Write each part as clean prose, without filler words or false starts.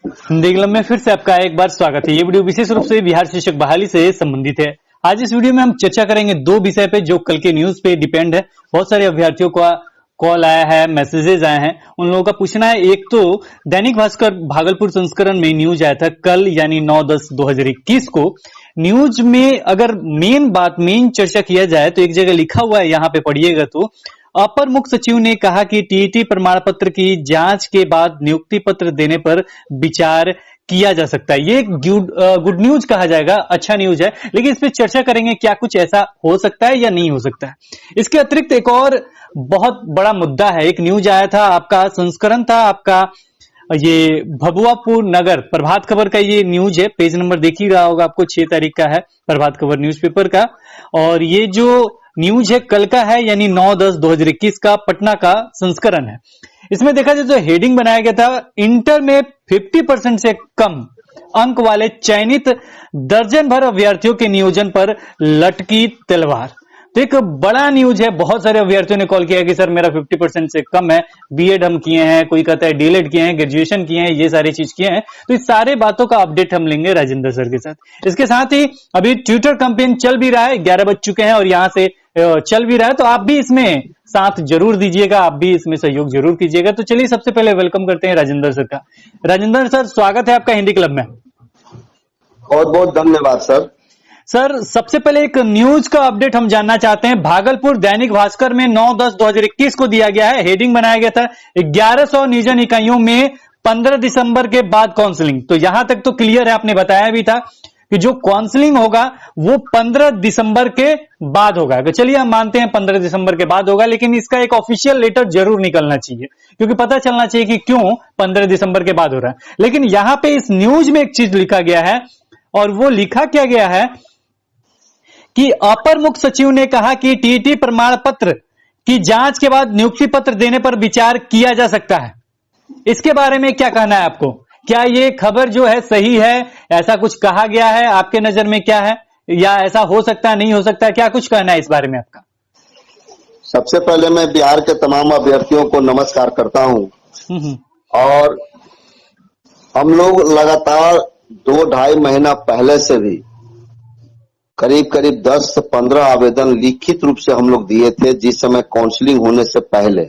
Hindi club में फिर से आपका एक बार स्वागत है। ये वीडियो विशेष रूप से बिहार शिक्षक बहाली से संबंधित है। आज इस वीडियो में हम चर्चा करेंगे दो विषय पे जो कल के न्यूज पे डिपेंड है। बहुत सारे अभ्यर्थियों का कॉल आया है, मैसेजेस आए हैं, उन लोगों का पूछना है। एक तो दैनिक भास्कर भागलपुर संस्करण में न्यूज आया था कल यानी 9/10/2021 को। न्यूज में अगर मेन चर्चा किया जाए तो एक जगह लिखा हुआ है, यहाँ पे पढ़िएगा तो, अपर मुख्य सचिव ने कहा कि टीईटी प्रमाण पत्र की जांच के बाद नियुक्ति पत्र देने पर विचार किया जा सकता है। ये एक गुड न्यूज कहा जाएगा, अच्छा न्यूज है, लेकिन इस पे चर्चा करेंगे क्या कुछ ऐसा हो सकता है या नहीं हो सकता है। इसके अतिरिक्त एक और बहुत बड़ा मुद्दा है। एक न्यूज आया था, आपका संस्करण था आपका ये भभुआपुर नगर प्रभात खबर का ये न्यूज है। पेज नंबर देख ही रहा होगा आपको, 6 तारीख का है प्रभात खबर न्यूज़पेपर का। और ये जो न्यूज है कल का है यानी 9/10/2021 का पटना का संस्करण है। इसमें देखा जाए तो हेडिंग बनाया गया था, इंटर में 50% से कम अंक वाले चयनित दर्जन भर अभ्यर्थियों के नियोजन पर लटकी तलवार। तो एक बड़ा न्यूज है। बहुत सारे अभ्यर्थियों ने कॉल किया कि सर मेरा 50% से कम है, बीएड हम किए हैं, कोई कहता है डीएलएड किए हैं, ग्रेजुएशन किए हैं, ये सारी चीज किए हैं। तो इस सारे बातों का अपडेट हम लेंगे राजेंद्र सर के साथ। इसके साथ ही अभी ट्विटर कैंपेन चल भी रहा है, 11 बज चुके हैं और यहाँ से चल भी रहा है, तो आप भी इसमें साथ जरूर दीजिएगा, आप भी इसमें सहयोग जरूर कीजिएगा। तो चलिए सबसे पहले वेलकम करते हैं राजेंद्र सर का। राजेंद्र सर, स्वागत है आपका हिंदी क्लब में। बहुत बहुत धन्यवाद सर। सर, सबसे पहले एक न्यूज का अपडेट हम जानना चाहते हैं। भागलपुर दैनिक भास्कर में 9/10/2021 को दिया गया है, हेडिंग बनाया गया था 1100 नियोजन इकाइयों में 15 दिसंबर के बाद काउंसलिंग। तो यहां तक तो क्लियर है, आपने बताया भी था कि जो काउंसलिंग होगा वो 15 दिसंबर के बाद होगा। तो चलिए हम मानते हैं 15 दिसंबर के बाद होगा, लेकिन इसका एक ऑफिशियल लेटर जरूर निकलना चाहिए, क्योंकि पता चलना चाहिए कि क्यों 15 दिसंबर के बाद हो रहा है। लेकिन यहां पे इस न्यूज में एक चीज लिखा गया है, और वो लिखा क्या गया है कि अपर मुख्य सचिव ने कहा कि टीईटी प्रमाण पत्र की जांच के बाद नियुक्ति पत्र देने पर विचार किया जा सकता है। इसके बारे में क्या कहना है आपको? क्या ये खबर जो है सही है? ऐसा कुछ कहा गया है, आपके नजर में क्या है, या ऐसा हो सकता है, नहीं हो सकता है? क्या कुछ कहना है इस बारे में आपका? सबसे पहले मैं बिहार के तमाम अभ्यर्थियों को नमस्कार करता हूं। और हम लोग लगातार 2-2.5 महीना पहले से भी करीब 10 से 15 आवेदन लिखित रूप से हम लोग दिए थे। जिस समय काउंसलिंग होने से पहले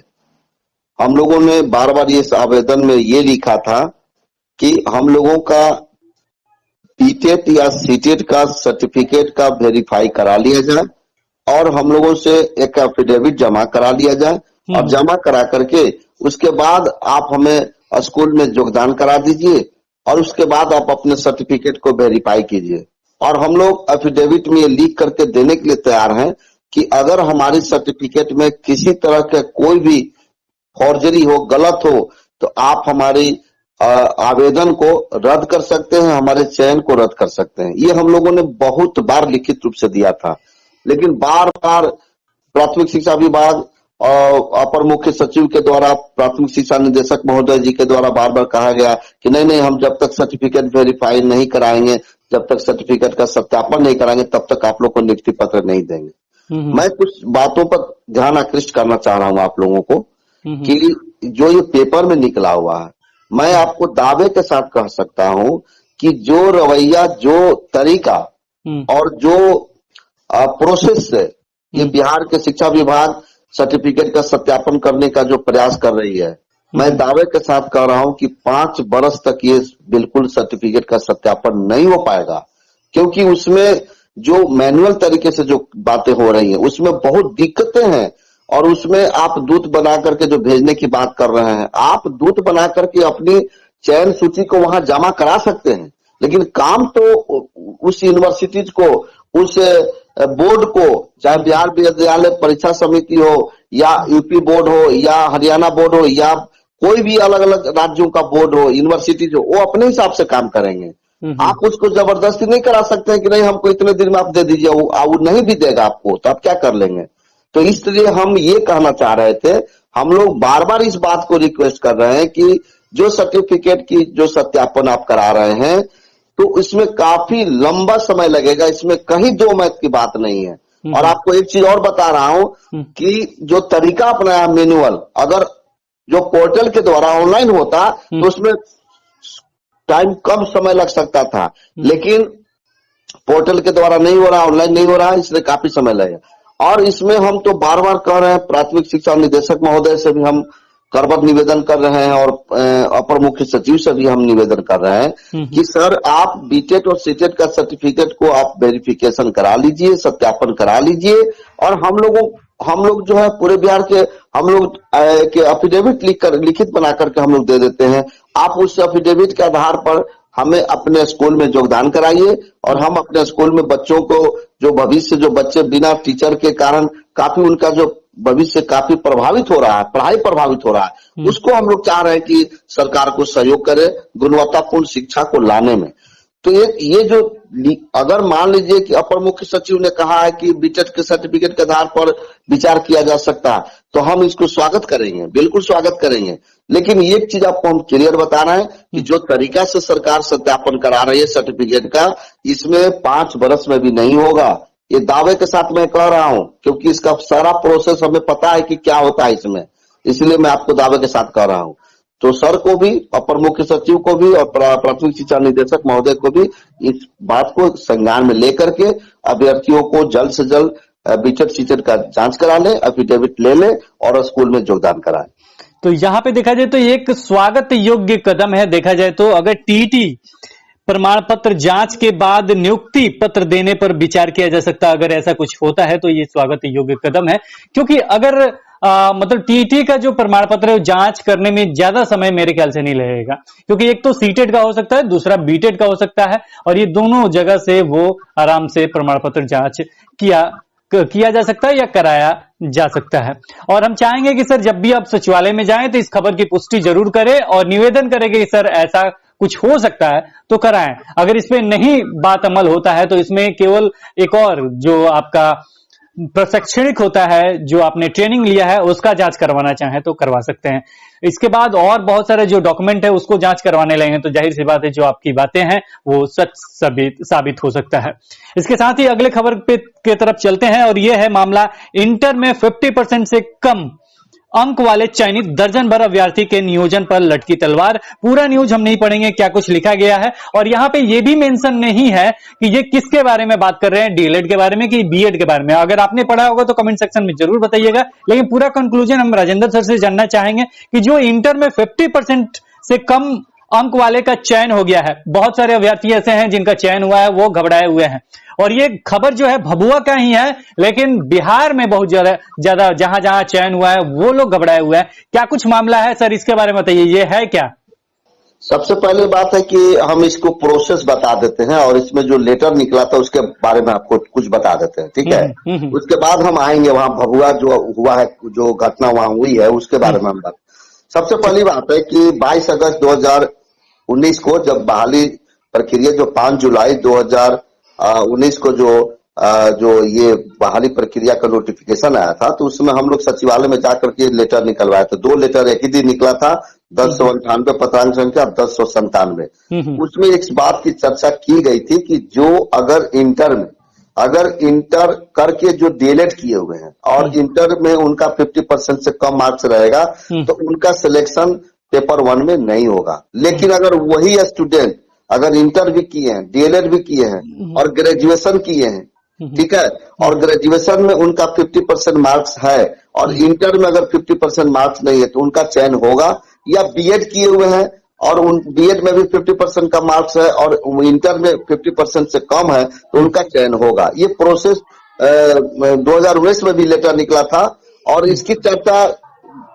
हम लोगों ने बार बार इस आवेदन में ये लिखा था कि हम लोगों का बीटेट या सीटेट का सर्टिफिकेट का वेरीफाई करा लिया जाए और हम लोगों से एक एफिडेविट जमा करा लिया जाए, और जमा करा करके उसके बाद आप हमें स्कूल में योगदान करा दीजिए और उसके बाद आप अपने सर्टिफिकेट को वेरीफाई कीजिए। और हम लोग एफिडेविट में ये लिख करके देने के लिए तैयार हैं कि अगर हमारी सर्टिफिकेट में किसी तरह के कोई भी फॉर्जरी हो, गलत हो, तो आप हमारी आवेदन को रद्द कर सकते हैं, हमारे चयन को रद्द कर सकते हैं। ये हम लोगों ने बहुत बार लिखित रूप से दिया था, लेकिन बार बार प्राथमिक शिक्षा विभाग और अपर मुख्य सचिव के द्वारा, प्राथमिक शिक्षा निदेशक महोदय जी के द्वारा बार बार कहा गया कि नहीं, हम जब तक सर्टिफिकेट वेरीफाई नहीं कराएंगे, जब तक सर्टिफिकेट का सत्यापन नहीं कराएंगे, तब तक आप लोग को नियुक्ति पत्र नहीं देंगे। मैं कुछ बातों पर ध्यान आकृष्ट करना चाह रहा हूं आप लोगों को कि जो ये पेपर में निकला हुआ है, मैं आपको दावे के साथ कह सकता हूं कि जो रवैया, जो तरीका और जो प्रोसेस से ये बिहार के शिक्षा विभाग सर्टिफिकेट का सत्यापन करने का जो प्रयास कर रही है, मैं दावे के साथ कह रहा हूं कि 5 वर्ष तक ये बिल्कुल सर्टिफिकेट का सत्यापन नहीं हो पाएगा, क्योंकि उसमें जो मैनुअल तरीके से जो बातें हो रही हैं उसमें बहुत दिक्कतें हैं। और उसमें आप दूत बना करके जो भेजने की बात कर रहे हैं, आप दूत बना करके अपनी चयन सूची को वहां जमा करा सकते हैं, लेकिन काम तो उस यूनिवर्सिटीज को, उस बोर्ड को, चाहे बिहार विद्यालय परीक्षा समिति हो या यूपी बोर्ड हो या हरियाणा बोर्ड हो या कोई भी अलग अलग राज्यों का बोर्ड हो, यूनिवर्सिटी जो, वो अपने हिसाब से काम करेंगे। आप उसको जबरदस्ती नहीं करा सकते हैं कि नहीं हमको इतने दिन में आप दे दीजिए, वो नहीं भी देगा आपको, तो आप क्या कर लेंगे? तो इसलिए हम ये कहना चाह रहे थे, हम लोग बार बार इस बात को रिक्वेस्ट कर रहे हैं कि जो सर्टिफिकेट की जो सत्यापन आप करा रहे हैं, तो इसमें काफी लंबा समय लगेगा, इसमें कहीं दो मत की बात नहीं है। और आपको एक चीज और बता रहा हूं कि जो तरीका अपनाया मैनुअल, अगर जो पोर्टल के द्वारा ऑनलाइन होता तो उसमें टाइम कम समय लग सकता था, लेकिन पोर्टल के द्वारा नहीं हो रहा, ऑनलाइन नहीं हो रहा है, इसलिए काफी समय लगेगा। और इसमें हम तो बार बार कह रहे हैं, प्राथमिक शिक्षा निदेशक महोदय से भी हम करबद्ध निवेदन कर रहे हैं और अपर मुख्य सचिव से भी हम निवेदन कर रहे हैं कि सर आप बीटेट और सीटेट का सर्टिफिकेट को आप वेरिफिकेशन करा लीजिए, सत्यापन करा लीजिए, और हम लोग जो है पूरे बिहार के हम लोग के अफिडेविट लिखित बना करके हम लोग दे देते हैं। आप उस अफिडेविट के आधार पर हमें अपने स्कूल में योगदान कराइए, और हम अपने स्कूल में बच्चों को जो भविष्य, जो बच्चे बिना टीचर के कारण काफी उनका जो भविष्य काफी प्रभावित हो रहा है, पढ़ाई प्रभावित हो रहा है, उसको हम लोग चाह रहे हैं कि सरकार को सहयोग करे गुणवत्तापूर्ण शिक्षा को लाने में। तो ये जो अगर मान लीजिए कि अपर मुख्य सचिव ने कहा है कि बीटेट के सर्टिफिकेट के आधार पर विचार किया जा सकता है, तो हम इसको स्वागत करेंगे, बिल्कुल स्वागत करेंगे। लेकिन एक चीज आपको हम क्लियर बता रहे हैं कि जो तरीका से सरकार सत्यापन करा रही है सर्टिफिकेट का, इसमें 5 वर्ष में भी नहीं होगा। ये दावे के साथ मैं कह रहा हूं, क्योंकि इसका सारा प्रोसेस हमें पता है कि क्या होता है इसमें, इसलिए मैं आपको दावे के साथ कह रहा हूं। तो सर को भी, अपर मुख्य सचिव को भी और प्राथमिक शिक्षा निदेशक महोदय को भी इस बात को संज्ञान में लेकर के अभ्यर्थियों को जल्द से जल्द बीटेट सीटेट का जांच करा ले, एफिडेविट ले ले और स्कूल में योगदान कराए। तो यहाँ पे देखा जाए तो एक स्वागत योग्य कदम है। देखा जाए तो अगर टीटी प्रमाण पत्र जांच के बाद नियुक्ति पत्र देने पर विचार किया जा सकता है, अगर ऐसा कुछ होता है तो ये स्वागत योग्य कदम है। क्योंकि अगर मतलब टीटी का जो प्रमाण पत्र है जांच करने में ज्यादा समय मेरे ख्याल से नहीं लगेगा, क्योंकि एक तो सीटेट का हो सकता है, दूसरा बीटेट का हो सकता है, और ये दोनों जगह से वो आराम से प्रमाण पत्र जांच किया जा सकता है या कराया जा सकता है। और हम चाहेंगे कि सर जब भी आप सचिवालय में जाएं तो इस खबर की पुष्टि जरूर करें और निवेदन करें कि सर ऐसा कुछ हो सकता है तो कराएं। अगर इसमें नहीं बात अमल होता है तो इसमें केवल एक और जो आपका प्रशिक्षणिक होता है, जो आपने ट्रेनिंग लिया है, उसका जांच करवाना चाहें तो करवा सकते हैं। इसके बाद और बहुत सारे जो डॉक्यूमेंट है उसको जांच करवाने लगेंगे तो जाहिर सी बात है जो आपकी बातें हैं वो सच साबित हो सकता है। इसके साथ ही अगले खबर के तरफ चलते हैं और यह है मामला इंटर में 50% से कम अंक वाले चयनित दर्जन भर अभ्यर्थी के नियोजन पर लटकी तलवार। पूरा न्यूज हम नहीं पढ़ेंगे, क्या कुछ लिखा गया है, और यहाँ पे ये भी मेंशन नहीं है कि ये किसके बारे में बात कर रहे हैं, डीएलएड के बारे में कि बीएड के बारे में। अगर आपने पढ़ा होगा तो कमेंट सेक्शन में जरूर बताइएगा। लेकिन पूरा कंक्लूजन हम राजेंद्र सर से जानना चाहेंगे कि जो इंटर में 50% से कम अंक वाले का चयन हो गया है, बहुत सारे अभ्यर्थी ऐसे हैं जिनका चयन हुआ है, वो घबराए हुए हैं। और ये खबर जो है भभुआ का ही है, लेकिन बिहार में बहुत ज्यादा जहां जहां चयन हुआ है वो लोग घबराए हुए हैं। क्या कुछ मामला है सर, इसके बारे में बताइए, ये है क्या? सबसे पहले बात है कि हम इसको प्रोसेस बता देते हैं और इसमें जो लेटर निकला था उसके बारे में आपको कुछ बता देते हैं, ठीक है। उसके बाद हम आएंगे वहां भभुआ जो हुआ है, जो घटना वहां हुई है उसके बारे में हम बात। सबसे पहली बात है कि 22 अगस्त 2019 को जब बहाली प्रक्रिया जो 5 जुलाई 2019 को जो ये बहाली प्रक्रिया का नोटिफिकेशन आया था, तो उसमें हम लोग सचिवालय में जाकर के लेटर निकलवाए थे। 2 लेटर एक ही दिन निकला था, 1098 पत्रांक संख्या 1097। उसमें एक बात की चर्चा की गई थी कि जो अगर इंटर करके जो डीएलएड किए हुए हैं और इंटर में उनका 50% से कम मार्क्स रहेगा तो उनका सिलेक्शन पेपर 1 में नहीं होगा। लेकिन अगर वही स्टूडेंट अगर इंटर भी किए हैं, डीएलएड भी किए हैं और ग्रेजुएशन किए हैं, ठीक है, और ग्रेजुएशन में उनका 50% मार्क्स है और इंटर में अगर 50% मार्क्स नहीं है तो उनका चयन होगा। या बीएड किए हुए हैं और उन बीएड में भी 50% का मार्क्स है और इंटर में 50% से कम है तो उनका चयन होगा। ये प्रोसेस 2019 में भी लेटर निकला था और इसकी चर्चा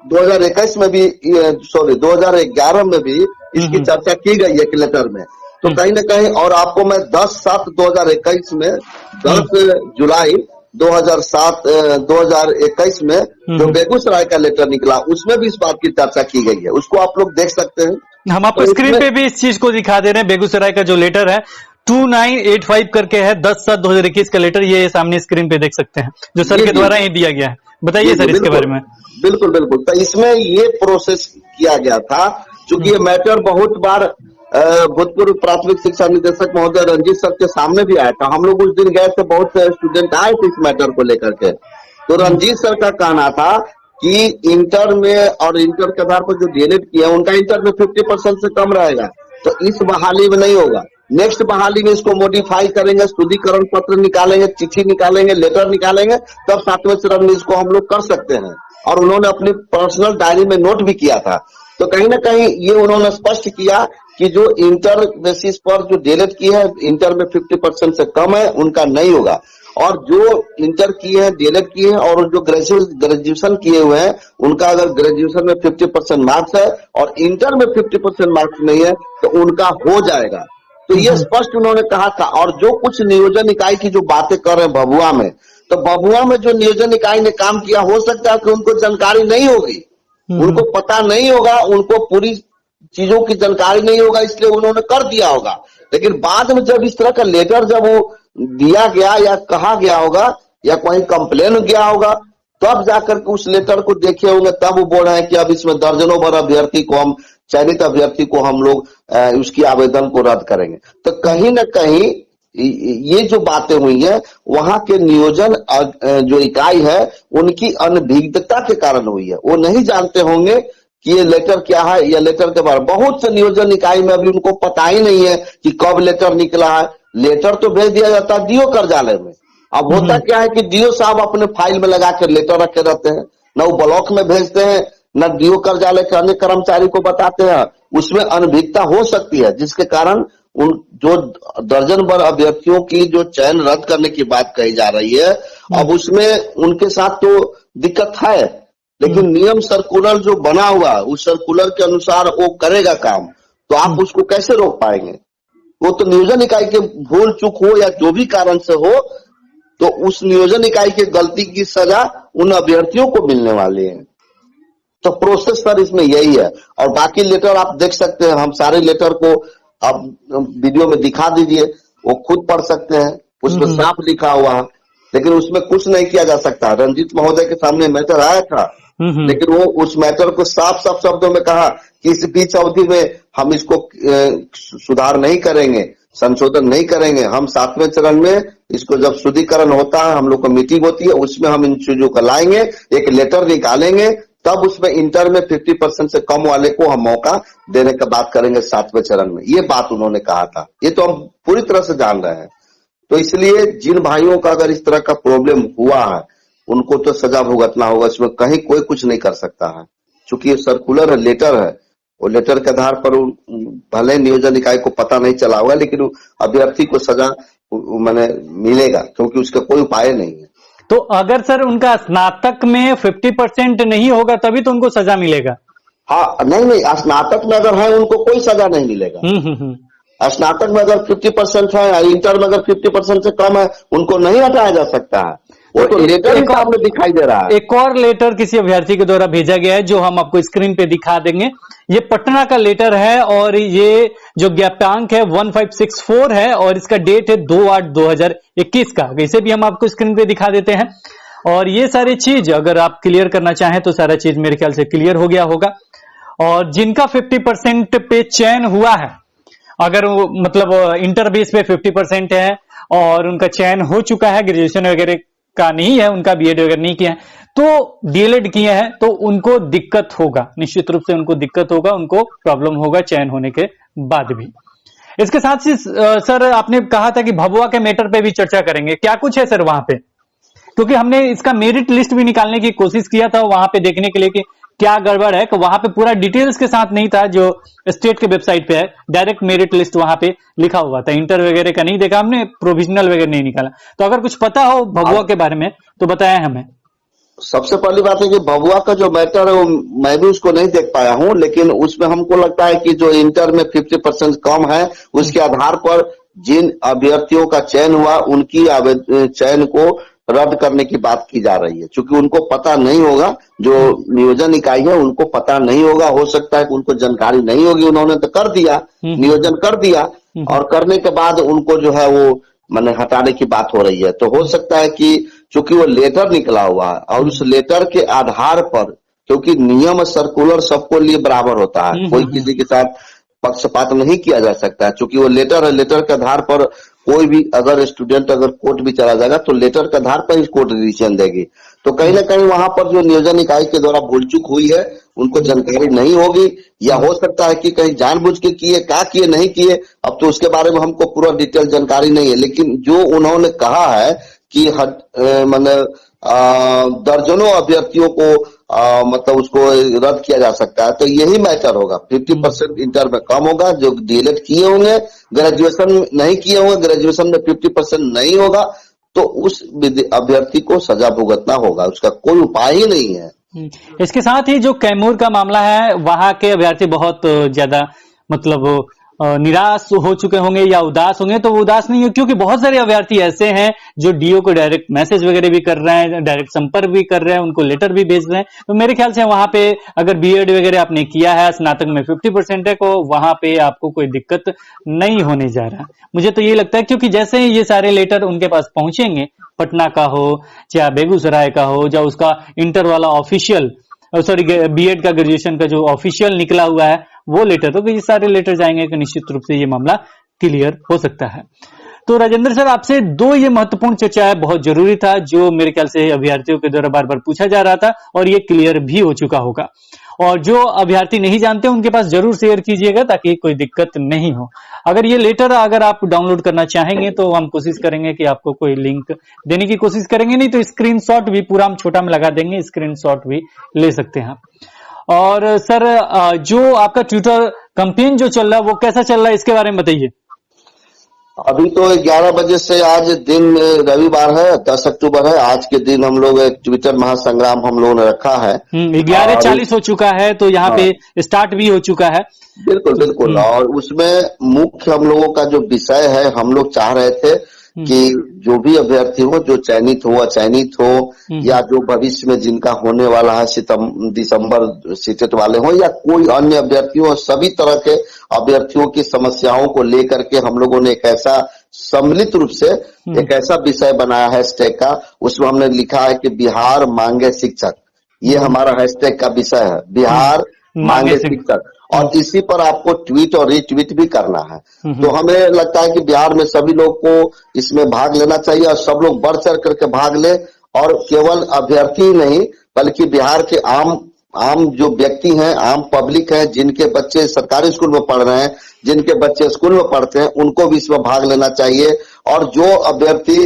2021 में भी 2011 में भी इसकी चर्चा की गई है कि लेटर में। तो कहीं ना कहीं, और आपको मैं 10/7/2021 में 10 जुलाई 2021 में जो बेगूसराय का लेटर निकला उसमें भी इस बात की चर्चा की गई है, उसको आप लोग देख सकते हैं। हम आपको स्क्रीन पे भी इस चीज को दिखा दे रहे हैं। बेगूसराय का जो लेटर है 2985 करके है, 10/7/2021 का लेटर, ये सामने स्क्रीन पे देख सकते हैं जो सर के द्वारा ही दिया गया है। बताइए सर इसके बारे में। बिल्कुल बिल्कुल, तो इसमें ये प्रोसेस किया गया था क्योंकि ये मैटर बहुत बार भूतपूर्व प्राथमिक शिक्षा निदेशक महोदय रंजीत सर के सामने भी आया था। हम लोग उस दिन गए थे, बहुत से स्टूडेंट आए थे इस मैटर को लेकर के। तो रंजीत सर का कहना था कि इंटर में और इंटर के आधार पर जो डीएलएड किया उनका इंटर में 50% से कम रहेगा तो इस बहाली में नहीं होगा। नेक्स्ट बहाली में इसको मॉडिफाई करेंगे, शुद्धिकरण पत्र निकालेंगे, चिट्ठी निकालेंगे, लेटर निकालेंगे, तब 7वें चरण में इसको हम लोग कर सकते हैं। और उन्होंने अपनी पर्सनल डायरी में नोट भी किया था। तो कहीं ना कहीं ये उन्होंने स्पष्ट किया कि जो इंटर बेसिस पर जो डीएलएड की है, इंटर में 50% से कम है, उनका नहीं होगा। और जो इंटर किए हैं, डीएलएड किए हैं और जो ग्रेजुएशन किए हुए हैं, उनका अगर ग्रेजुएशन में 50% मार्क्स है और इंटर में 50% मार्क्स नहीं है तो उनका हो जाएगा। तो ये स्पष्ट उन्होंने कहा था। और जो कुछ नियोजन इकाई की जो बातें कर रहे हैं भभुआ में, तो भभुआ में जो नियोजन इकाई ने काम किया, हो सकता है कि उनको जानकारी नहीं होगी, उनको पता नहीं होगा, उनको पूरी चीजों की जानकारी नहीं होगा, इसलिए उन्होंने कर दिया होगा। लेकिन बाद में जब इस तरह का लेटर जब वो दिया गया या कहा गया होगा या कोई कंप्लेन गया होगा, तब जाकर के उस लेटर को देखे होंगे, तब वो बोल रहे हैं कि अब इसमें दर्जनों भर अभ्यर्थी को हम, चयनित अभ्यर्थी को हम लोग उसकी आवेदन को रद्द करेंगे। तो कहीं ना कहीं ये जो बातें हुई है, वहां के नियोजन जो इकाई है उनकी अनभिज्ञता के कारण हुई है। वो नहीं जानते होंगे कि ये लेटर क्या है, या लेटर के बारे में बहुत से नियोजन इकाई में अभी उनको पता ही नहीं है कि कब लेटर निकला है। लेटर तो भेज दिया जाता है डीओ कार्यालय में। अब होता क्या है कि डीओ साहब अपने फाइल में लगा कर लेटर रखे रहते हैं, न वो ब्लॉक में भेजते हैं, न डीओ कार्यालय के अन्य कर्मचारी को बताते हैं। उसमें अनभिज्ञता हो सकती है, जिसके कारण उन जो दर्जन भर अभ्यर्थियों की जो चयन रद्द करने की बात कही जा रही है, अब उसमें उनके साथ तो दिक्कत है। लेकिन नियम सर्कुलर जो बना हुआ, उस सर्कुलर के अनुसार वो करेगा काम, तो आप उसको कैसे रोक पाएंगे? वो तो नियोजन इकाई के भूल चूक हो या जो भी कारण से हो, तो उस नियोजन इकाई के गलती की सजा उन अभ्यर्थियों को मिलने वाली है। तो प्रोसेस सर इसमें यही है। और बाकी लेटर आप देख सकते हैं, हम सारे लेटर को आप वीडियो में दिखा दीजिए, वो खुद पढ़ सकते हैं, उसमें साफ लिखा हुआ है। लेकिन उसमें कुछ नहीं किया जा सकता। रंजीत महोदय के सामने मैटर आया था, लेकिन वो उस मैटर को साफ साफ शब्दों में कहा कि इस बीच अवधि में हम इसको सुधार नहीं करेंगे, संशोधन नहीं करेंगे। हम 7वें चरण में इसको जब शुद्धिकरण होता है, हम लोग को मीटिंग होती है, उसमें हम इन चीजों को लाएंगे, एक लेटर निकालेंगे, तब उसमें इंटर में 50% से कम वाले को हम मौका देने का बात करेंगे 7वें चरण में। ये बात उन्होंने कहा था, ये तो हम पूरी तरह से जान रहे हैं। तो इसलिए जिन भाइयों का अगर इस तरह का प्रॉब्लम हुआ है, उनको तो सजा भुगतना होगा। इसमें कहीं कोई कुछ नहीं कर सकता है, क्योंकि ये सर्कुलर है, लेटर है। और लेटर के आधार पर भले नियोजन इकाई को पता नहीं चला होगा, लेकिन अभ्यर्थी को सजा मैंने मिलेगा, क्योंकि उसका कोई उपाय नहीं है। तो अगर सर उनका स्नातक में 50% नहीं होगा तभी तो उनको सजा मिलेगा? हाँ, नहीं, स्नातक में अगर है उनको कोई सजा नहीं मिलेगा। स्नातक में अगर 50% है, इंटर में अगर 50% से कम है, उनको नहीं हटाया जा सकता है। वो तो लेटर ही सामने दिखाई दे रहा है। एक और लेटर किसी अभ्यर्थी के द्वारा भेजा गया है, जो हम आपको स्क्रीन पे दिखा देंगे। ये पटना का लेटर है और ये जो ज्ञाप्यांक है 1564 है और इसका डेट है 2/8/2021 का। इसे भी हम आपको स्क्रीन पे दिखा देते हैं। और ये सारी चीज अगर आप क्लियर करना चाहें तो सारा चीज मेरे ख्याल से क्लियर हो गया होगा। और जिनका 50% पे चयन हुआ है, अगर वो मतलब इंटर बेस पे 50% है और उनका चयन हो चुका है, ग्रेजुएशन वगैरह का नहीं है, उनका बीएड वगैरह नहीं किया है, तो डीएलएड किए हैं, तो उनको दिक्कत होगा, निश्चित रूप से उनको दिक्कत होगा, उनको प्रॉब्लम होगा चयन होने के बाद भी। इसके साथ ही सर आपने कहा था कि भभुआ के मैटर पे भी चर्चा करेंगे, क्या कुछ है सर वहां पे? क्योंकि हमने इसका मेरिट लिस्ट भी निकालने की कोशिश किया था वहां पे देखने के लिए कि क्या गड़बड़ है, कि वहां पे पूरा डिटेल्स के साथ नहीं था जो स्टेट के वेबसाइट पे है। डायरेक्ट मेरिट लिस्ट वहां पे लिखा हुआ था, इंटर वगैरह का नहीं देखा हमने, प्रोविजनल वगैरह नहीं निकाला। तो अगर कुछ पता हो भभुआ के बारे में तो बताया हमें। सबसे पहली बात है कि भभुआ का जो मैटर है वो मैं भी उसको नहीं देख पाया हूं, लेकिन उसमें हमको लगता है कि जो इंटर में 50% कम है, उसके आधार पर जिन अभ्यर्थियों का चयन हुआ उनकी चयन को रद्द करने की बात की जा रही है। क्योंकि उनको पता नहीं होगा, जो नियोजन इकाई है उनको पता नहीं होगा, हो सकता है कि उनको जानकारी नहीं होगी, उन्होंने तो कर दिया, नियोजन कर दिया, और करने के बाद उनको जो है वो मैंने हटाने की बात हो रही है। तो हो सकता है कि चूंकि वो लेटर निकला हुआ है और उस लेटर के आधार पर, क्योंकि नियम सर्कुलर सबको लिए बराबर होता है, कोई किसी के साथ पक्षपात नहीं किया जा सकता। चूंकि वो लेटर है, लेटर के आधार पर कोई भी अगर स्टूडेंट अगर कोर्ट भी चला जाएगा तो लेटर के आधार पर ही कोर्ट डिसीजन देगी। तो कहीं ना कहीं वहां पर जो नियोजन इकाई के द्वारा भूल चूक हुई है उनको जानकारी नहीं होगी, या हो सकता है कि कहीं जानबूझ के किए, क्या किए नहीं किए, अब तो उसके बारे में हमको पूरा डिटेल जानकारी नहीं है। लेकिन जो उन्होंने कहा है कि मतलब दर्जनों अभ्यर्थियों को मतलब उसको रद्द किया जा सकता है, तो यही मैटर होगा। 50% इंटर में कम होगा, जो डीएलएड किए होंगे, ग्रेजुएशन नहीं किए होंगे, ग्रेजुएशन में 50% नहीं होगा, तो उस अभ्यर्थी को सजा भुगतना होगा, उसका कोई उपाय ही नहीं है। इसके साथ ही जो कैमूर का मामला है, वहां के अभ्यर्थी बहुत ज्यादा मतलब निराश हो चुके होंगे या उदास होंगे, तो वो उदास नहीं है, क्योंकि बहुत सारे अभ्यर्थी ऐसे हैं जो डीओ को डायरेक्ट मैसेज वगैरह भी कर रहे हैं, डायरेक्ट संपर्क भी कर रहे हैं, उनको लेटर भी भेज रहे हैं। तो मेरे ख्याल से वहां पे अगर बीएड वगैरह आपने किया है, स्नातक में 50% है, तो वहां पे आपको कोई दिक्कत नहीं होने जा रहा। मुझे तो ये लगता है, क्योंकि जैसे ही ये सारे लेटर उनके पास पहुंचेंगे, पटना का हो चाहे बेगूसराय का हो, या उसका इंटर वाला ऑफिशियल सॉरी बीएड का ग्रेजुएशन का जो ऑफिशियल निकला हुआ है वो लेटर, तो ये सारे लेटर जाएंगे कि निश्चित रूप से ये मामला क्लियर हो सकता है। तो राजेंद्र सर, आपसे दो ये महत्वपूर्ण चर्चा है, बहुत जरूरी था, जो मेरे ख्याल से अभ्यर्थियों के द्वारा बार बार पूछा जा रहा था, और ये क्लियर भी हो चुका होगा। और जो अभ्यर्थी नहीं जानते उनके पास जरूर शेयर कीजिएगा ताकि कोई दिक्कत नहीं हो। अगर ये लेटर अगर आप डाउनलोड करना चाहेंगे तो हम कोशिश करेंगे कि आपको कोई लिंक देने की कोशिश करेंगे, नहीं तो स्क्रीनशॉट भी पूरा हम छोटा में लगा देंगे, स्क्रीनशॉट भी ले सकते हैं। और सर, जो आपका ट्विटर कैंपेन जो चल रहा है वो कैसा चल रहा है, इसके बारे में बताइए। अभी तो 11 बजे से, आज दिन रविवार है, 10 अक्टूबर है, आज के दिन हम लोग एक ट्विटर महासंग्राम हम लोगों ने रखा है। 11:40 हो चुका है, तो यहाँ पे स्टार्ट भी हो चुका है। बिल्कुल बिल्कुल। और उसमें मुख्य हम लोगों का जो विषय है, हम लोग चाह रहे थे कि जो भी अभ्यर्थी हो, जो चयनित हो अचयनित हो, या जो भविष्य में जिनका होने वाला है दिसंबर सीटेट वाले हो, या कोई अन्य अभ्यर्थी हो, सभी तरह के अभ्यर्थियों की समस्याओं को लेकर के हम लोगों ने एक ऐसा सम्मिलित रूप से एक ऐसा विषय बनाया है हैशटैग का। उसमें हमने लिखा है कि बिहार मांगे शिक्षक, ये हमारा हैशटैग का विषय है, बिहार मांगे शिक्षक। और इसी पर आपको ट्वीट और रीट्वीट भी करना है। तो हमें लगता है कि बिहार में सभी लोग को इसमें भाग लेना चाहिए, और सब लोग बढ़ चढ़ करके भाग ले। और केवल अभ्यर्थी ही नहीं, बल्कि बिहार के आम जो व्यक्ति हैं, आम पब्लिक है, जिनके बच्चे सरकारी स्कूल में पढ़ रहे हैं, जिनके बच्चे स्कूल में पढ़ते हैं, उनको भी इसमें भाग लेना चाहिए। और जो अभ्यर्थी,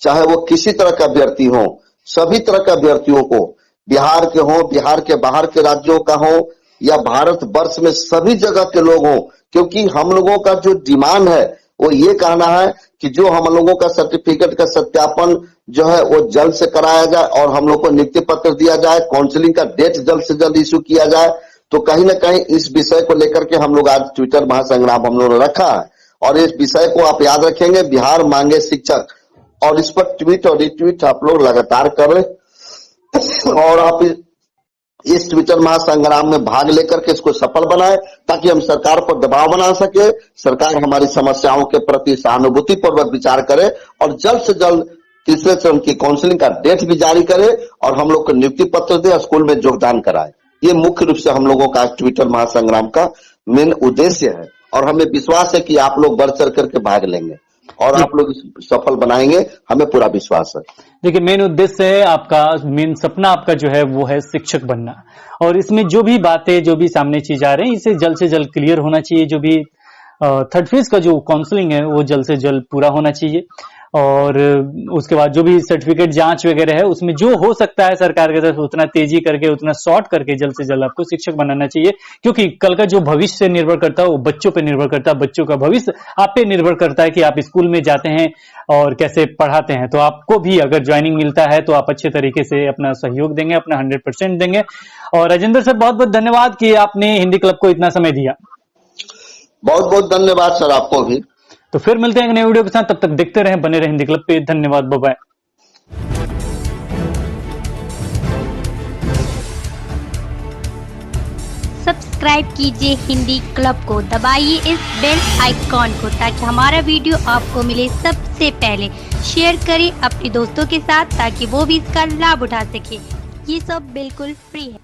चाहे वो किसी तरह का अभ्यर्थी हो, सभी तरह के अभ्यर्थियों को, बिहार के हो, बिहार के बाहर के राज्यों का हो, या भारत वर्ष में सभी जगह के लोग हों, क्योंकि हम लोगों का जो डिमांड है वो ये कहना है कि जो हम लोगों का सर्टिफिकेट का सत्यापन जो है वो जल्द से कराया जाए, और हम लोग को नियुक्ति पत्र दिया जाए, काउंसलिंग का डेट जल्द से जल्द इशू किया जाए। तो कहीं ना कहीं इस विषय को लेकर के हम लोग आज ट्विटर महासंग्राम हम लोगों ने रखा है, और इस विषय को आप याद रखेंगे, बिहार मांगे शिक्षक, और इस पर ट्वीट और रिट्वीट आप लोग लगातार करें, और आप इस ट्विटर महासंग्राम में भाग लेकर के इसको सफल बनाए, ताकि हम सरकार पर दबाव बना सके, सरकार हमारी समस्याओं के प्रति सहानुभूति पूर्वक विचार करे, और जल्द से जल्द तीसरे चरण की काउंसलिंग का डेट भी जारी करे, और हम लोग को नियुक्ति पत्र दे और स्कूल में योगदान कराए। ये मुख्य रूप से हम लोगों का ट्विटर महासंग्राम का मेन उद्देश्य है, और हमें विश्वास है कि आप लोग बढ़ चढ़ करके भाग लेंगे और आप लोग सफल बनाएंगे, हमें पूरा विश्वास है। देखिए, मेन उद्देश्य है आपका, मेन सपना आपका जो है वो है शिक्षक बनना, और इसमें जो भी बातें, जो भी सामने चीज आ रही है, इसे जल्द से जल्द क्लियर होना चाहिए। जो भी थर्ड फेज का जो काउंसलिंग है वो जल्द से जल्द पूरा होना चाहिए, और उसके बाद जो भी सर्टिफिकेट जांच वगैरह है उसमें जो हो सकता है सरकार की तरफ उतना तेजी करके, उतना शॉर्ट करके जल्द से जल्द आपको शिक्षक बनाना चाहिए। क्योंकि कल का जो भविष्य निर्भर करता है वो बच्चों पे निर्भर करता है, बच्चों का भविष्य आप पे निर्भर करता है कि आप स्कूल में जाते हैं और कैसे पढ़ाते हैं। तो आपको भी अगर ज्वाइनिंग मिलता है तो आप अच्छे तरीके से अपना सहयोग देंगे, अपना 100% देंगे। और राजेंद्र सर, बहुत बहुत धन्यवाद कि आपने हिंदी क्लब को इतना समय दिया। बहुत बहुत धन्यवाद सर, आपको भी। तो फिर मिलते हैं एक नए वीडियो के साथ, तब तक देखते रहें, बने रहें हिंदी क्लब पे। धन्यवाद, बाय बाय। सब्सक्राइब कीजिए हिंदी क्लब को, दबाइए इस बेल आइकॉन को ताकि हमारा वीडियो आपको मिले सबसे पहले। शेयर करें अपने दोस्तों के साथ ताकि वो भी इसका लाभ उठा सके। ये सब बिल्कुल फ्री है।